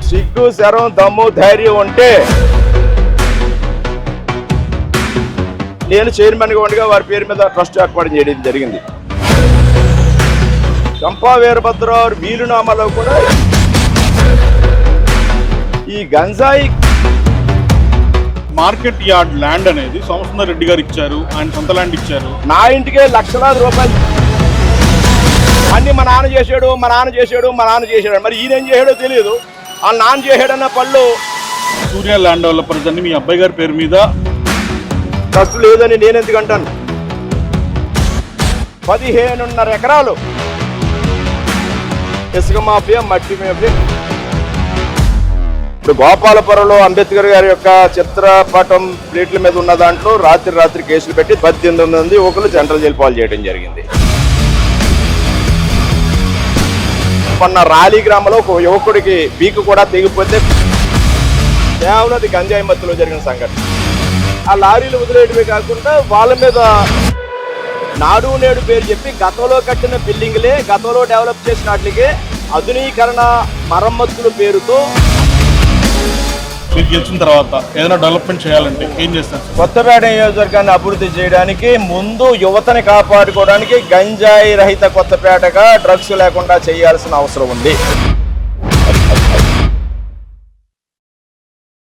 సిగ్గు శరం దమ్ము ధైర్యం ఉంటే నేను చైర్మన్గా ఉండగా వారి పేరు మీద ట్రస్ట్ ఏర్పాటు చేయడం జరిగింది. చంపా వీరభద్రరావు వీలునామాలో కూడా ఈ గంజాయి మార్కెట్ యార్డ్ ల్యాండ్ అనేది సోమసుందర్ రెడ్డి గారు ఇచ్చారు, ఆయన సొంత ల్యాండ్ ఇచ్చారు. నా ఇంటికే లక్షలాది రూపాయలు అన్ని మా నాన్న చేశాడు, మా నాన్న చేశాడు, మా నాన్న చేశాడు. మరి ఈయన ఏం చేశాడో తెలియదు. ఆ నాన్న చేశాడన్న పళ్ళు సూర్య ల్యాండ్ డెవలపర్స్ అని మీ అబ్బాయి గారి పేరు మీద ట్రస్ట్ లేదని నేను ఎందుకు అంటాను? 15.5 ఎకరాలు ఇసుక మాఫియా, మట్టి మాఫియా. ఇప్పుడు గోపాలపురంలో అంబేద్కర్ గారి యొక్క చిత్రపటం ప్లేట్ల మీద ఉన్న దాంట్లో రాత్రి కేసులు పెట్టి 18 మంది యువకులు సెంట్రల్ జైలు పాలు చేయడం జరిగింది. మొన్న రాలీ గ్రామంలో ఒక యువకుడికి పీకు కూడా తెగిపోతే కేవలం అది గంజాయి మత్తులో జరిగిన సంఘటన. ఆ లారీలు వదిలేయడమే కాకుండా వాళ్ళ మీద నాడు నేడు పేరు చెప్పి గతంలో కట్టిన బిల్డింగ్లే, గతంలో డెవలప్ చేసిన వాటికి ఆధునీకరణ మరమ్మతుల పేరుతో మీరు గెలిచిన తర్వాత ఏదైనా డెవలప్మెంట్ చేయాలంటే ఏం చేస్తారు? కొత్తపేట నియోజకవర్గాన్ని అభివృద్ధి చేయడానికి ముందు యువతని కాపాడుకోవడానికి గంజాయి రహిత కొత్తపేటగా డ్రగ్స్ లేకుండా చేయాల్సిన అవసరం ఉంది.